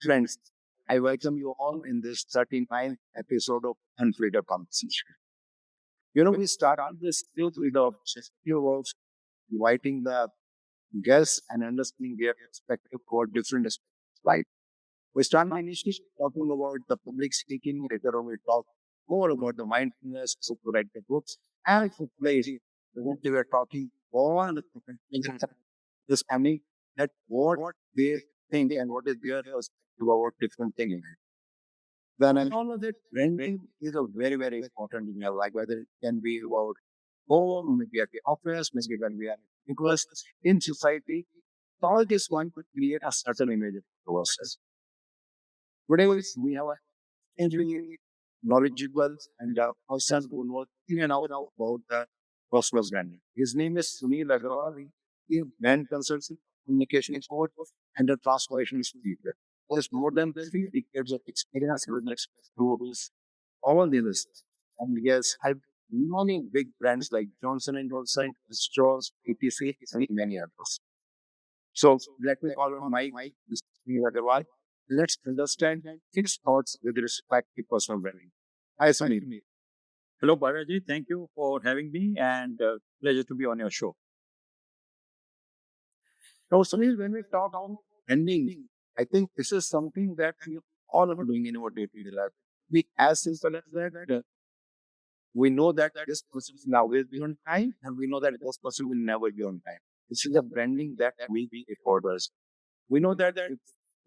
Friends, I welcome you all in this 39th episode of Unfiltered Conversation. We started this series with the objective of inviting the guests and understanding their perspective for different aspects. Right? We started initially talking about the public speaking, later on we talk more about the mindfulness, so to write the books, and for play. We were talking all the understanding that what they think and what is their perspective about different things. Then I all of that branding is a very, very important in your life, whether it can be about home, maybe at the office, maybe when we are because in society, all this one could create a certain image of ourselves. Today we have a engineering knowledgeable and a person who knows in and out about the personal branding. His name is Suneel Agarwal. He is brand consultant, communication expert, and a transformation speaker. He has more than 3 decades of experience with tools, all these. And he has helped many big brands like Johnson and Johnson, Castrol, etc., and many others. So let me call on Mike, Mr. Suneel Agarwal. Let's understand his thoughts with respect to personal branding. Hi, Sunil. Hello, Bhavya. Thank you for having me and pleasure to be on your show. Now, Sunil, when we talk about branding, I think this is something that we all are doing in our day-to-day life. We as simple as that, we know that this person will always be on time, and we know that this person will never be on time. This is a branding that we afford us. We know that if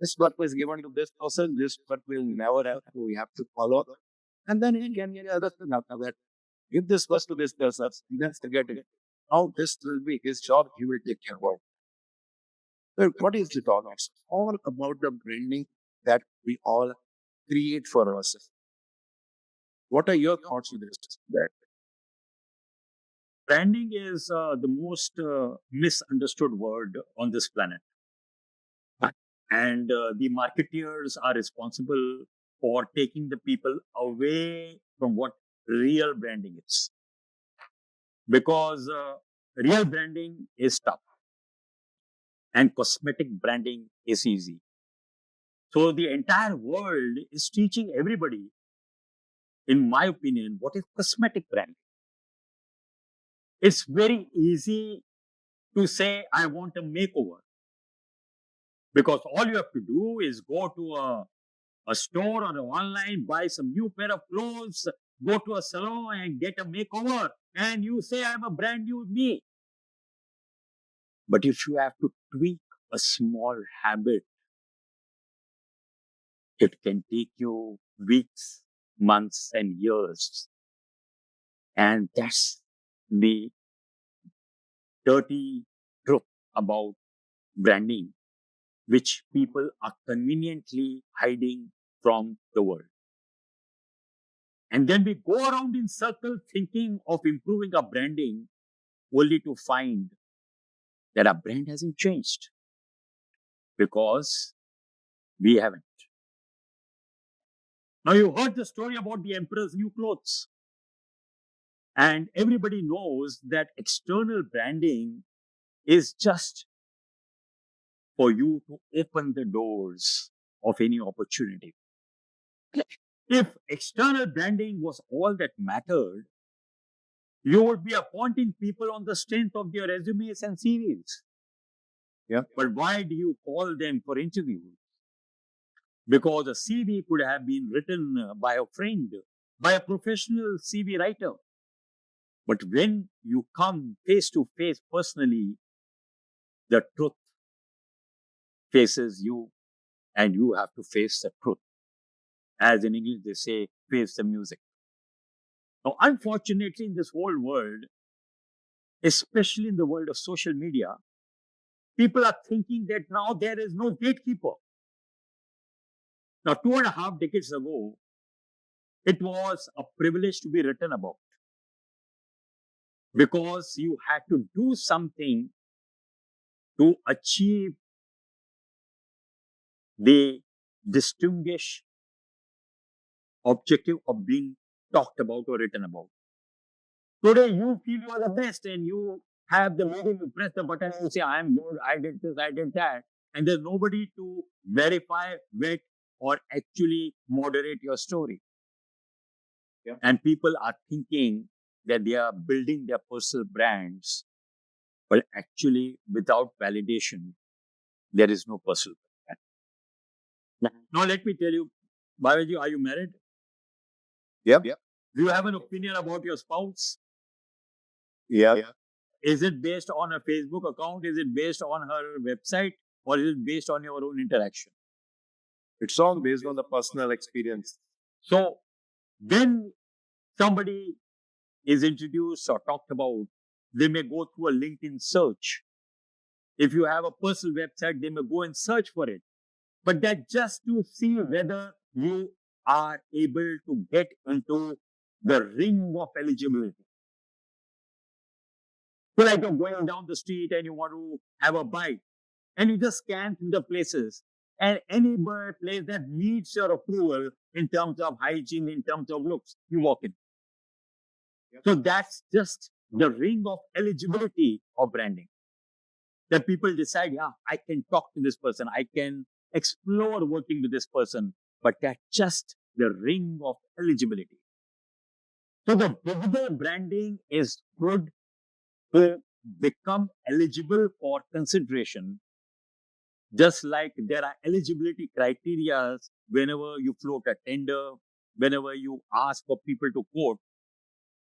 this work was given to this person, this work will never have. We have to follow. And then again, any other thing after that. If this was to this person, then forget it. How this will be his job, he will take care of. So what is it all? It's all about the branding that we all create for ourselves. What are your thoughts with this? That Branding is the most misunderstood word on this planet. And the marketeers are responsible for taking the people away from what real branding is. Because real branding is tough and cosmetic branding is easy. So the entire world is teaching everybody, in my opinion, what is cosmetic branding. It's very easy to say, I want a makeover. Because all you have to do is go to a store or online, buy some new pair of clothes, go to a salon and get a makeover. And you say, I'm a brand new me. But if you have to tweak a small habit, it can take you weeks, months, and years. And that's the dirty truth about branding, which people are conveniently hiding from the world. And then we go around in circles thinking of improving our branding, only to find that our brand hasn't changed because we haven't. Now, you heard the story about the emperor's new clothes. And everybody knows that external branding is just for you to open the doors of any opportunity. If external branding was all that mattered, you would be appointing people on the strength of their resumes and CVs. yeah, But why do you call them for interviews? Because a CV could have been written by a friend, by a professional CV writer. But when you come face to face personally, the truth faces you and you have to face the truth. As in English, they say, face the music. Now, unfortunately, in this whole world, especially in the world of social media, people are thinking that now there is no gatekeeper. Now, 2.5 decades ago, it was a privilege to be written about because you had to do something to achieve the distinguished objective of being talked about or written about. Today, you feel you are the best and you have the meeting, you press the button and you say, I am good, I did this, I did that. and there's nobody to verify, vet, or actually moderate your story. Yeah. And people are thinking that they are building their personal brands, but actually, without validation, there is no personal brand. Now, let me tell you, Bhavya, are you married? Yep. Yep. Do you have an opinion about your spouse? Yeah. Yeah. Is it based on a Facebook account? Is it based on her website? Or is it based on your own interaction? It's all based on the personal experience. So, when somebody is introduced or talked about, they may go through a LinkedIn search. If you have a personal website, they may go and search for it. But that's just to see whether you are able to get into the ring of eligibility. So, like you're going down the street and you want to have a bite, and you just scan through the places, and any place that needs your approval in terms of hygiene, in terms of looks, you walk in. So that's just the ring of eligibility of branding. That people decide, yeah, I can talk to this person, I can explore working with this person, but that's just the ring of eligibility. So the visible branding is good to become eligible for consideration, just like there are eligibility criteria whenever you float a tender, whenever you ask for people to quote,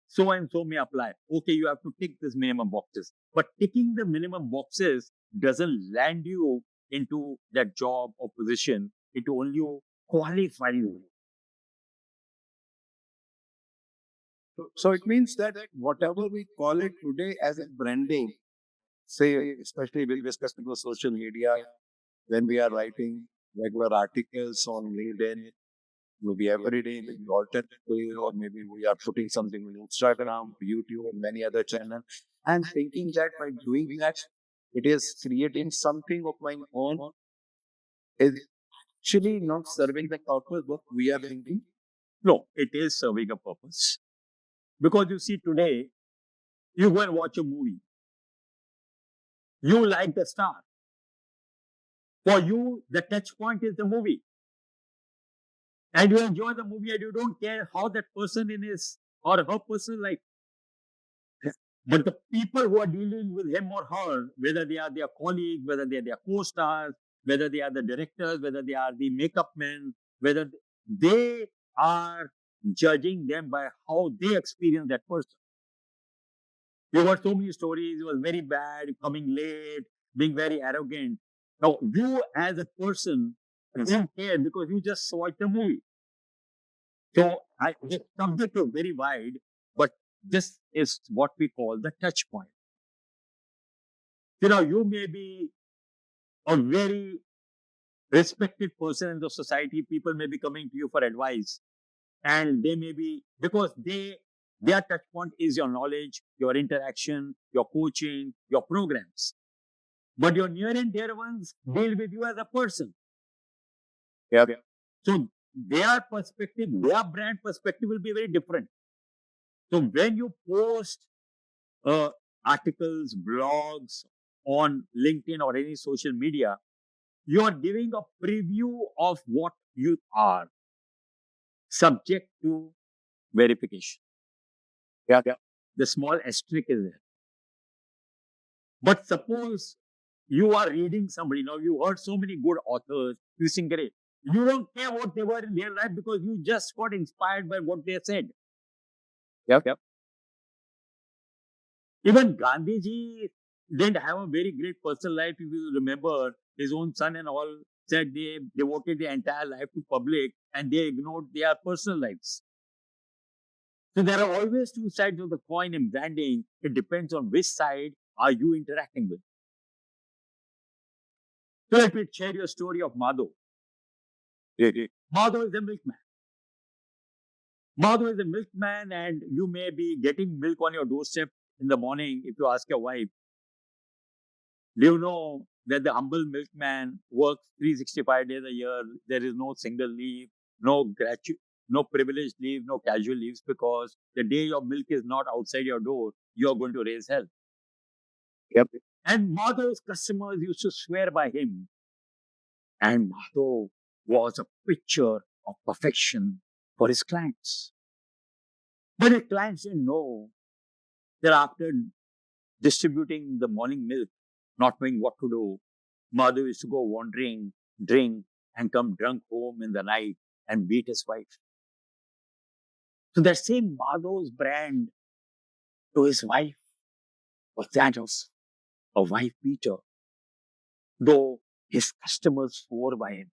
so and so may apply. Okay, you have to tick this minimum boxes. But ticking the minimum boxes doesn't land you into that job or position. It only qualifies you. So it means that whatever we call it today as a branding, say, especially with respect to the social media, when we are writing regular articles on LinkedIn, maybe every day, maybe alternate day, or maybe we are putting something on Instagram, YouTube, and many other channels, and thinking that by doing that, it is creating something of my own, is actually not serving the purpose what we are thinking. No, it is serving a purpose. Because you see, today, you go and watch a movie. You like the star. For you, the touch point is the movie. And you enjoy the movie and you don't care how that person in his or her personal life. But the people who are dealing with him or her, whether they are their colleagues, whether they are their co-stars, whether they are the directors, whether they are the makeup men, whether they are judging them by how they experience that person. You got so many stories. It was very bad, coming late, being very arrogant. Now, you as a person don't care because you just watched the movie. So, the subject is very wide, but this is what we call the touch point. You may be a very respected person in the society. People may be coming to you for advice, and they may be because their touch point is your knowledge, your interaction, your coaching, your programs. But your near and dear ones deal with you as a person. Yeah. So their perspective, their brand perspective will be very different. So when you post articles, blogs on LinkedIn or any social media, you are giving a preview of what you are, subject to verification. Yeah. Yeah. The small asterisk is there. But suppose you are reading somebody, now you heard so many good authors, you think great. You don't care what they were in their life because you just got inspired by what they said. Yep. Yep. Even Gandhiji didn't have a very great personal life. If you remember, his own son and all said they devoted their entire life to public and they ignored their personal lives. So there are always two sides of the coin in branding. It depends on which side are you interacting with. So let me share your story of Madhav. Yeah. Yeah. Madhav is a milkman. Madhav is a milkman, and you may be getting milk on your doorstep in the morning if you ask your wife. Do you know that the humble milkman works 365 days a year? There is no single leave, no privileged leave, no casual leaves, because the day your milk is not outside your door, you are going to raise hell. Yep. And Madhav's customers used to swear by him And Madhav was a picture of perfection for his clients. But his clients didn't know that after distributing the morning milk, not knowing what to do, Madhav used to go wandering, drink, and come drunk home in the night and beat his wife. So that same Madhav's brand to his wife was that of a wife beater, though his customers swore by him.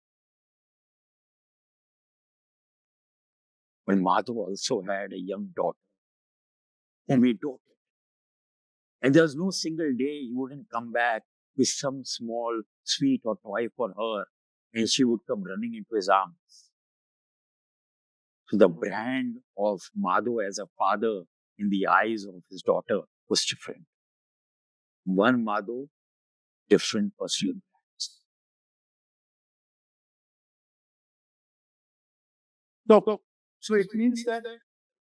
But Madhav also had a young daughter, and we doted. And there was no single day he wouldn't come back with some small sweet or toy for her, and she would come running into his arms. So the brand of Madhav as a father in the eyes of his daughter was different. One Madhav, different personal brands. So, so it means that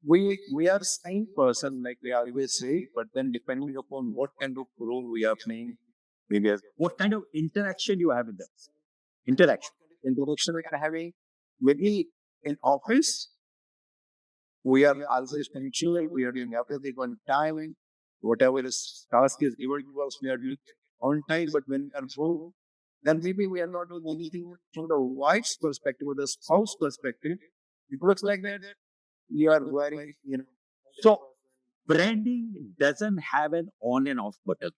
we are same person, like we always say, but then depending upon what kind of role we are playing, maybe as What kind of interaction you have with them? Interaction. interaction we are having, maybe in office, we are always punctual, we are doing everything on time, whatever is task is given to us, we are doing on time, but when we are home, then maybe we are not doing anything from the wife's perspective or the spouse perspective. It looks like that we are very, So branding doesn't have an on and off button.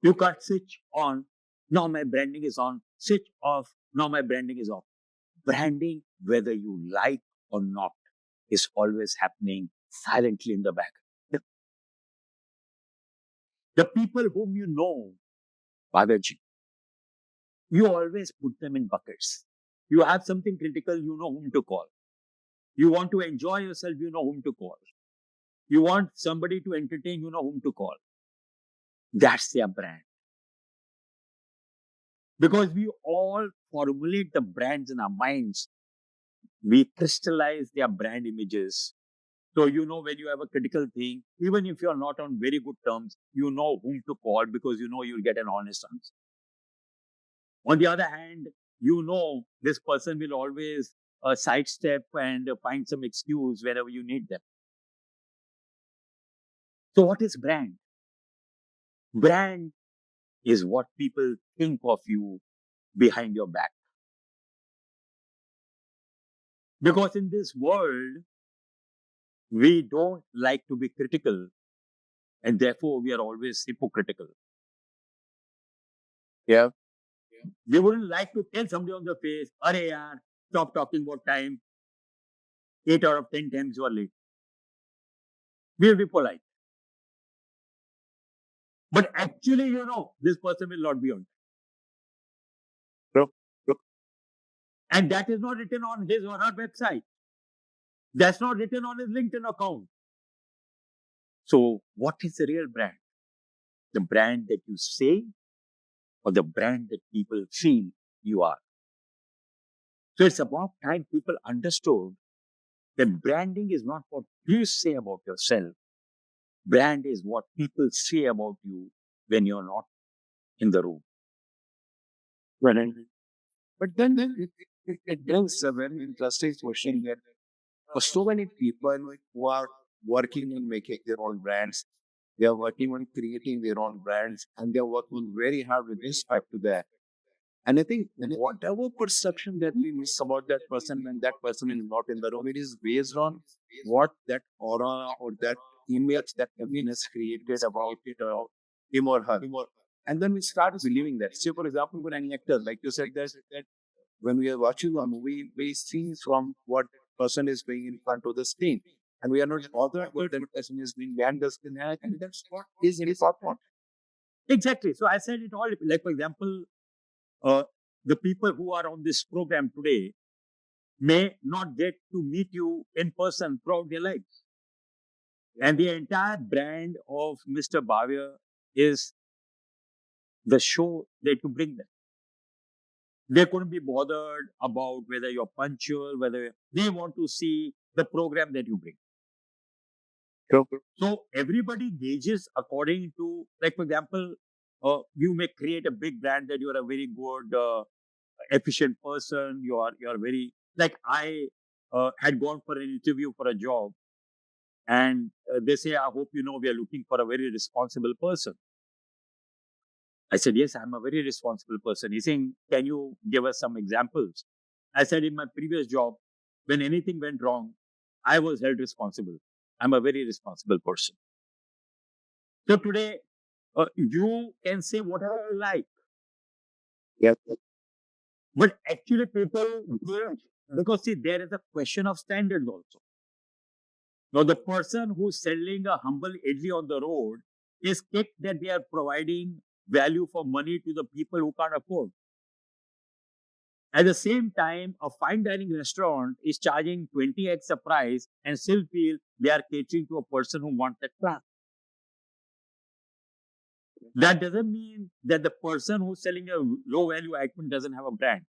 You can't switch on. Now my branding is on. Switch off. Now my branding is off. Branding, whether you like or not, is always happening silently in the back. The people whom you know, Bhavyaji, you always put them in buckets. You have something critical, you know whom to call. You want to enjoy yourself, you know whom to call. You want somebody to entertain, you know whom to call. That's their brand. Because we all formulate the brands in our minds, we crystallize their brand images. So, you know, when you have a critical thing, even if you're not on very good terms, you know whom to call because you know you'll get an honest answer. On the other hand, you know this person will always sidestep and find some excuse whenever you need them. So, what is brand? Brand is what people think of you behind your back. Because in this world, we don't like to be critical and therefore we are always hypocritical. yeah. We wouldn't like to tell somebody on the face, "Arey yaar, stop talking about time. 8 out of 10 times you are late." We'll be polite. But actually, you know, this person will not be on time. So, so And that is not written on his or her website. That's not written on his LinkedIn account. So, what is the real brand? The brand that you say or the brand that people feel you are? So, it's about time people understood that branding is not what you say about yourself. Brand is what people say about you when you're not in the room. well, but then it brings a very interesting question that for so many people who are working on making their own brands, they are working on creating their own brands, and they're working very hard with respect to that. And I think whatever perception that we miss about that person when that person is not in the room, it is based on what that aura or that image that everyone has created about it or him or her. And then we start believing that. Say, for example, for any actor, like you said, that when we are watching a movie, we see from what person is being in front of the screen. And we are not bothered what that person is being behind the screen. And that's what is in his thought. Exactly. So I said it all. Like, for example, uh, the people who are on this program today may not get to meet you in person throughout their lives. And the entire brand of Mr. Bhavya is the show that you bring them. They couldn't be bothered about whether you're punctual, whether they want to see the program that you bring. So, So everybody gauges according to, like, for example, You may create a big brand that you are a very good, efficient person. You are very, like, I had gone for an interview for a job, and they say, "I hope you know we are looking for a very responsible person." I said, "Yes, I'm a very responsible person." He's saying, "Can you give us some examples?" I said, "In my previous job, when anything went wrong, I was held responsible. I'm a very responsible person." So today, you can say whatever you like, Yes. but actually people don't, because see, there is a question of standards also. Now, the person who's selling a humble idli on the road is kicked that they are providing value for money to the people who can't afford. At the same time, a fine dining restaurant is charging 20x the price and still feel they are catering to a person who wants that class. That doesn't mean that the person who's selling a low value item doesn't have a brand.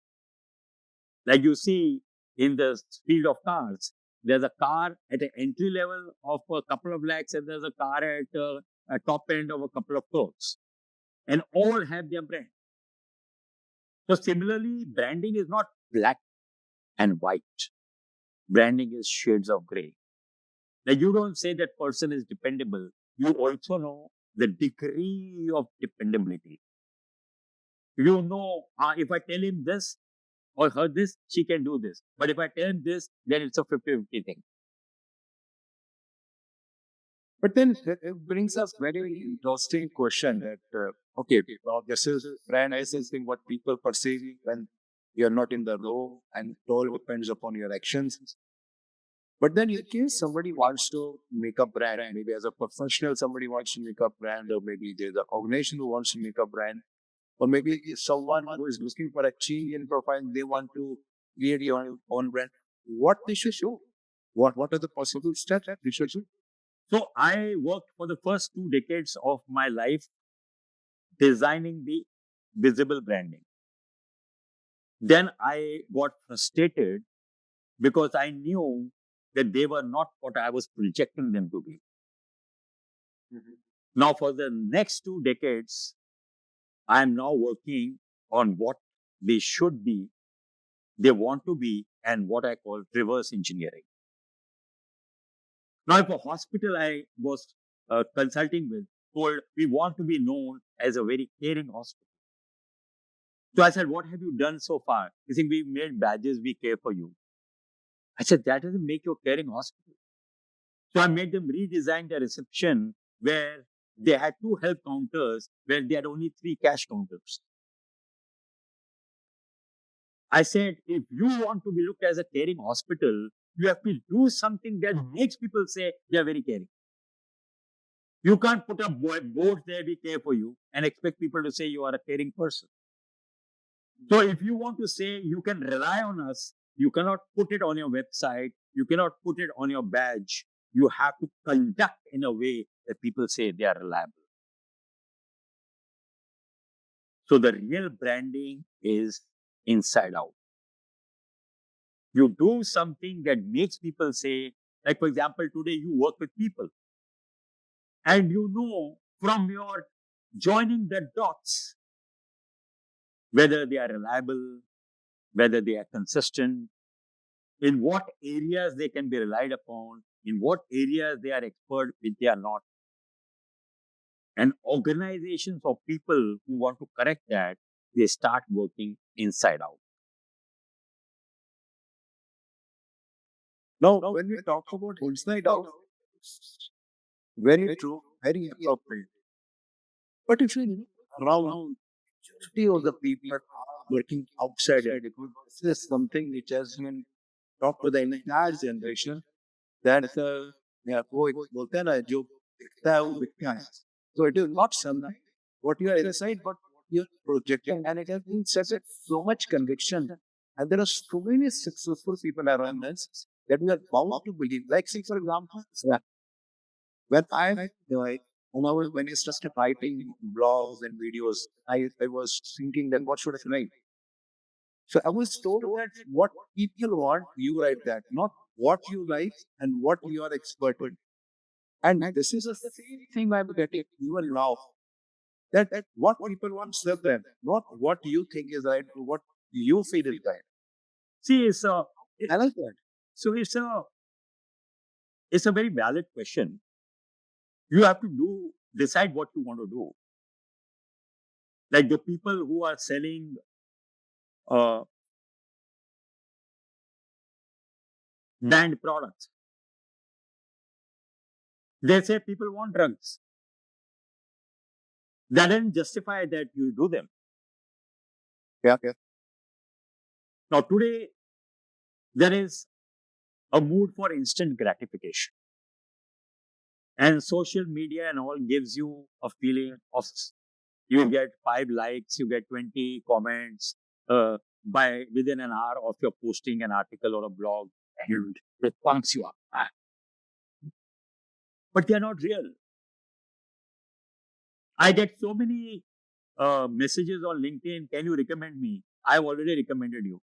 Like you see in the field of cars, there's a car at an entry level of a couple of lakhs, and there's a car at a top end of a couple of crores, and all have their brand. So similarly, branding is not black and white. Branding is shades of gray. Now, you don't say that person is dependable. You also know the degree of dependability. You know, if I tell him this or her this, she can do this. But if I tell him this, then it's a 50-50 thing. But then it brings us very interesting question that, okay, now this is brand assessing what people perceive when you're not in the row, and it all depends upon your actions. But then in case somebody wants to make a brand, maybe as a professional, somebody wants to make a brand, or maybe there's an organization who wants to make a brand, or maybe it's someone who is looking for a change in profile, they want to create your own brand, what they should do? What are the possible steps they should do? So I worked for the first 2 decades of my life designing the visible branding. Then I got frustrated because I knew that they were not what I was projecting them to be. Mhm. Now, for the next 2 decades, I am now working on what they should be, they want to be, and what I call reverse engineering. Now, if a hospital I was consulting with told we want to be known as a very caring hospital, so I said, "What have you done so far?" You think we made badges, we care for you. I said, "That doesn't make you a caring hospital." So I made them redesign the reception where they had 2 help counters where they had only 3 cash counters. I said, if you want to be looked as a caring hospital, you have to do something that makes people say they are very caring. You can't put a board there, we care for you, and expect people to say you are a caring person. So if you want to say you can rely on us, you cannot put it on your website, you cannot put it on your badge. You have to conduct in a way that people say they are reliable. So the real branding is inside out. You do something that makes people say, like for example, today you work with people and you know from your joining the dots whether they are reliable, whether they are consistent, in what areas they can be relied upon, in what areas they are expert, which they are not. And organizations or people who want to correct that, they start working inside out. Now, when we talk about inside out, very true, very appropriate. But if you look around, majority of the people are working outside it. This is something which has been talked to the entire generation. That yeah, वो एक बोलते हैं ना जो दिखता है वो बिकता है. So it is not something what you are inside, but what you are projecting, and it has been such a so much conviction, and there are so many successful people around us that we are bound to believe. Like, say for example, when when I started writing blogs and videos, I was thinking that what should I write? So I was told that what people want, you write that, not what you like and what you are expert in. And this is the same thing I'm getting even now. That what people want, serve them, not what you think is right, what you feel is right. See, I like that. so it's a very valid question. You have to decide what you want to do. Like the people who are selling uh, banned products, they say people want drugs. That doesn't justify that you do them. Yeah, yeah. Now today there is a mood for instant gratification, and social media and all gives you a feeling of you get 5 likes, you get 20 comments by within an hour of your posting an article or a blog, and it pumps you up. But they are not real. I get so many messages on LinkedIn. Can you recommend me? I've already recommended you.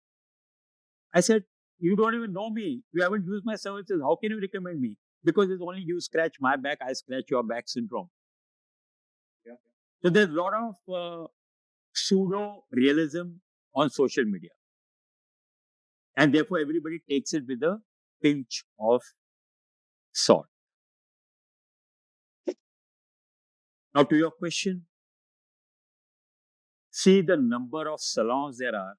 I said, you don't even know me. You haven't used my services. How can you recommend me? Because it's only you scratch my back, I scratch your back syndrome. Yeah. So there's a lot of pseudo realism on social media. And therefore, everybody takes it with a pinch of salt. Now, to your question, see the number of salons there are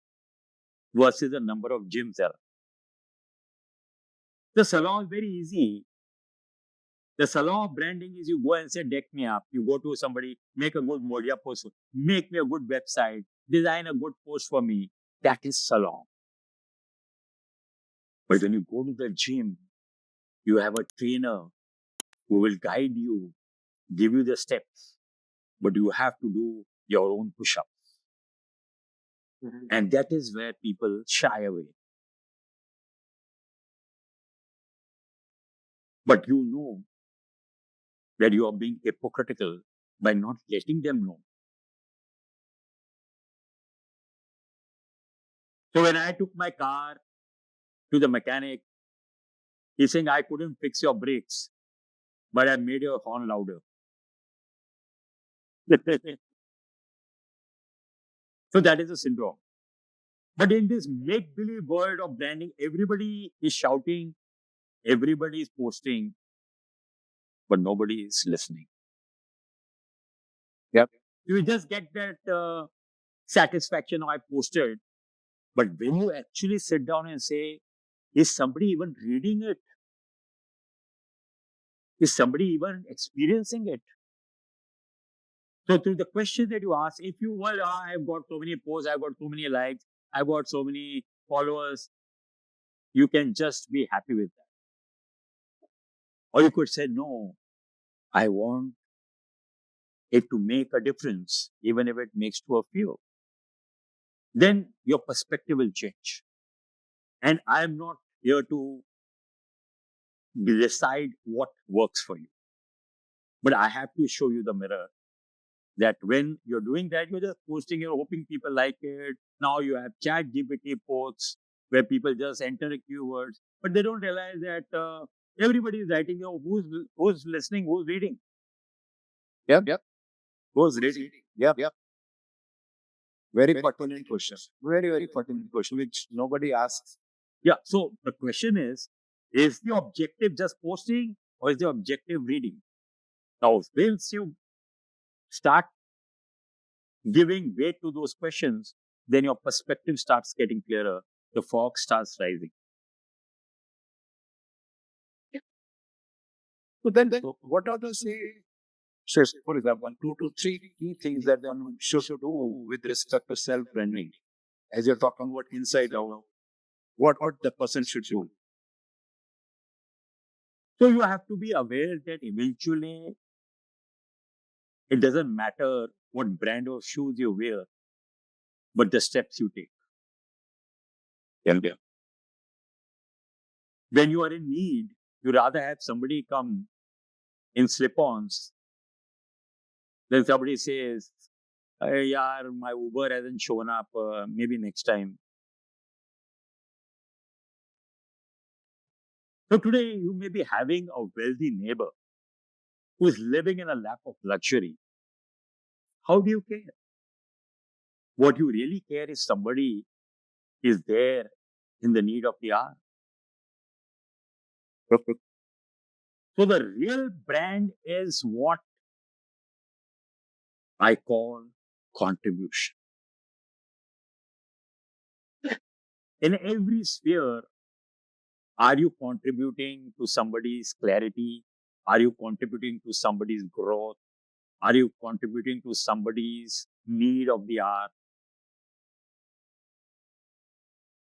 versus the number of gyms there are. The salon is very easy. The salon of branding is you go and say, deck me up. You go to somebody, make a good media post, make me a good website, design a good post for me. That is salon. But when you go to the gym, you have a trainer who will guide you, give you the steps, but you have to do your own push-up. And that is where people shy away. But you know that you are being hypocritical by not letting them know. So when I took my car to the mechanic, he's saying, I couldn't fix your brakes, but I made your horn louder. So that is a syndrome. But in this make-believe world of branding, everybody is shouting, everybody is posting, but nobody is listening. Yep. You just get that satisfaction, I posted. But when you actually sit down and say, is somebody even reading it? Is somebody even experiencing it? So to the question that you ask, if you well, I've got so many posts, I've got so many likes, I've got so many followers, you can just be happy with that. Or you could say, no, I want it to make a difference, even if it makes to a few. Then your perspective will change. And I'm not here to decide what works for you. But I have to show you the mirror that when you're doing that, you're just posting, you're hoping people like it. Now you have chat GPT posts where people just enter a keywords, but they don't realize that everybody is writing, who's listening, who's reading. Yep. Yep. Who's reading? Yep. Yep. Very pertinent question. Very, very pertinent question, which nobody asks. Yeah. So the question is the objective just posting or is the objective reading? Now, once you start giving weight to those questions, then your perspective starts getting clearer. The fog starts rising. So then, what are the say, for example, 2 to 3 key things that one should do with respect to self-branding? As you're talking about inside out, what the person should do? So you have to be aware that eventually it doesn't matter what brand of shoes you wear, but the steps you take. Yeah. When you are in need, you rather have somebody come in slip-ons than somebody says, hey, yaar, my Uber hasn't shown up, maybe next time. So today you may be having a wealthy neighbor who is living in a lap of luxury. how do you care? What you really care is somebody is there in the need of the hour. Perfect. So the real brand is what I call contribution. In every sphere, are you contributing to somebody's clarity? Are you contributing to somebody's growth? Are you contributing to somebody's need of the hour?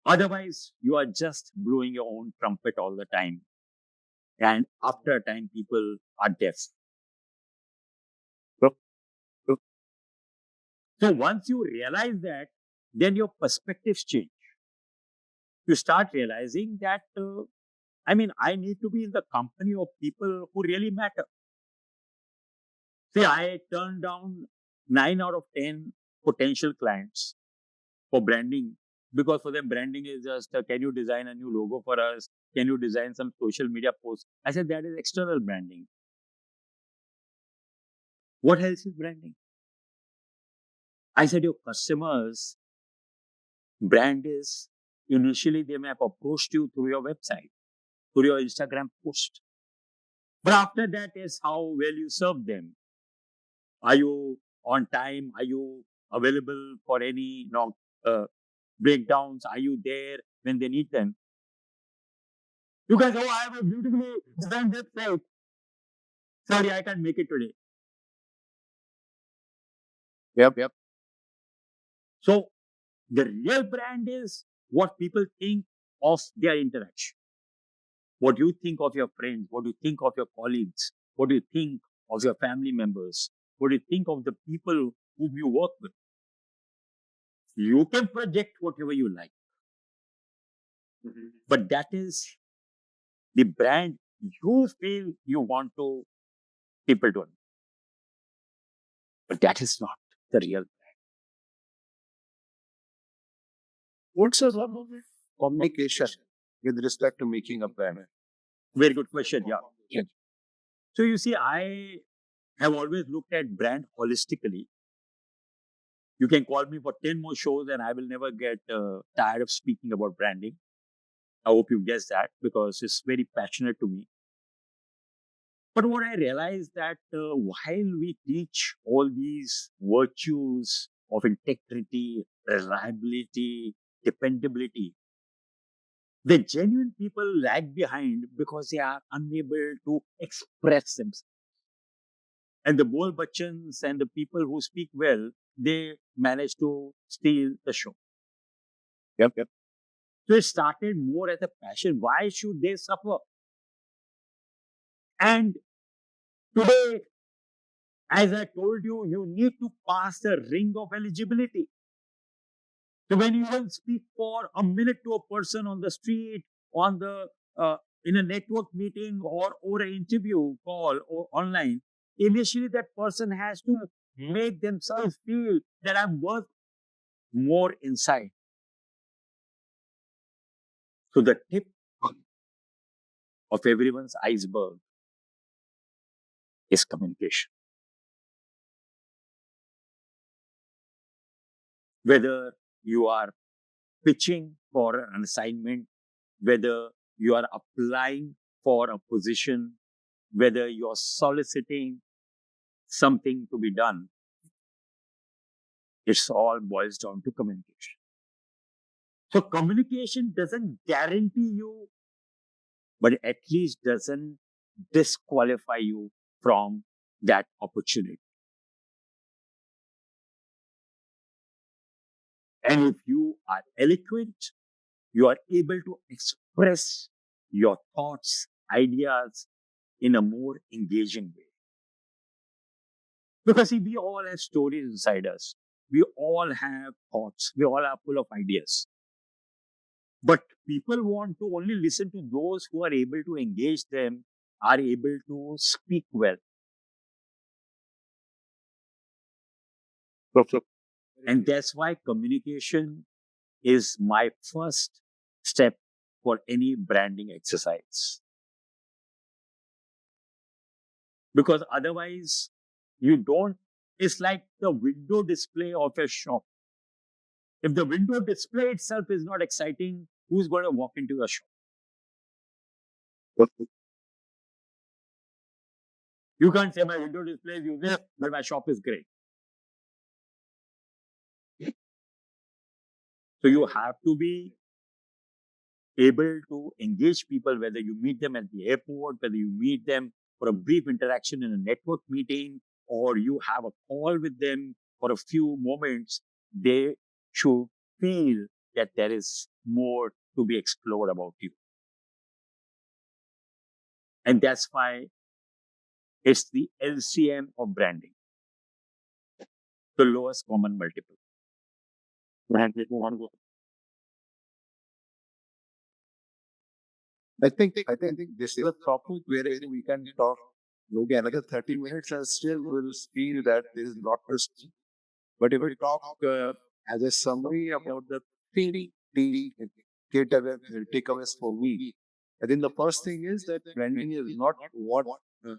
Otherwise, you are just blowing your own trumpet all the time. And after a time, people are deaf. Perfect. So once you realize that, then your perspectives change. You start realizing that, I need to be in the company of people who really matter. See, I turned down 9 out of 10 potential clients for branding because for them, branding is just, can you design a new logo for us? Can you design some social media posts? I said, that is external branding. What else is branding? I said, your customers' brand is initially they may have approached you through your website, through your Instagram post. But after that is how well you serve them. Are you on time? Are you available for any breakdowns? Are you there when they need them? You guys, oh, I have a beautifully designed website. Sorry, I can't make it today. Yep. So the real brand is what people think of their interaction. What do you think of your friends? What do you think of your colleagues? What do you think of your family members? What do you think of the people whom you work with? You can project whatever you like, but that is the brand you feel you want to people to know. But that is not the real. What's the role of communication with respect to making a brand? Very good question. Yeah. Yes. So you see, I have always looked at brand holistically. You can call me for 10 more shows and I will never get tired of speaking about branding. I hope you guess that because it's very passionate to me. But what I realized that while we teach all these virtues of integrity, reliability, dependability, the genuine people lag behind because they are unable to express themselves. And the Bol Bachchans and the people who speak well, they manage to steal the show. Yep. So it started more as a passion. Why should they suffer? And today, as I told you, you need to pass the ring of eligibility. So when you will speak for a minute to a person on the street, on the in a network meeting or an interview call or online, initially that person has to make themselves feel that I'm worth more inside. So the tip of everyone's iceberg is communication. Whether you are pitching for an assignment, whether you are applying for a position, whether you're soliciting something to be done, it's all boils down to communication. So communication doesn't guarantee you, but at least doesn't disqualify you from that opportunity. And if you are eloquent, you are able to express your thoughts, ideas in a more engaging way. Because see, we all have stories inside us. We all have thoughts. We all are full of ideas. But people want to only listen to those who are able to engage them, are able to speak well. Perfect. And that's why communication is my first step for any branding exercise. Because otherwise, you don't is like the window display of a shop. If the window display itself is not exciting, who's going to walk into your shop? You can't say my window display is useless, but my shop is great. So you have to be able to engage people, whether you meet them at the airport, whether you meet them for a brief interaction in a network meeting, or you have a call with them for a few moments. They should feel that there is more to be explored about you. And that's why it's the LCM of branding, the lowest common multiple. I think this is a topic where we can talk maybe another 30 minutes and still we'll feel that there is a lot to speak. But if we talk as a summary about the three D takeaways for me, I think the first thing is that branding is not what uh,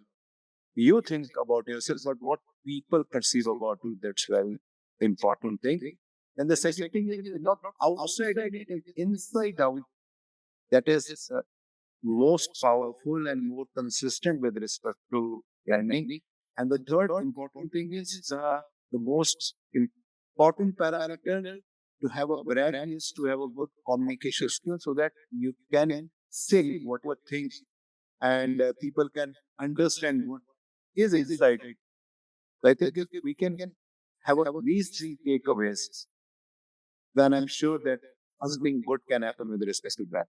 you think about yourself, but what people perceive about you. That's very important thing. And the second thing is not outside, it is inside out. That is most powerful and more consistent with respect to branding. And the third important thing is the most important parameter to have a brand is to have a good communication skill so that you can say what things and people can understand what is inside it. So I think if we can have these three takeaways, then I'm sure that something good can happen with respect to that.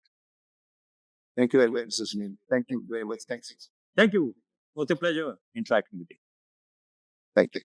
Thank you very much, Mr. Sunil. Thank you very much. Thanks. Thank you. It was a pleasure interacting with you. Thank you.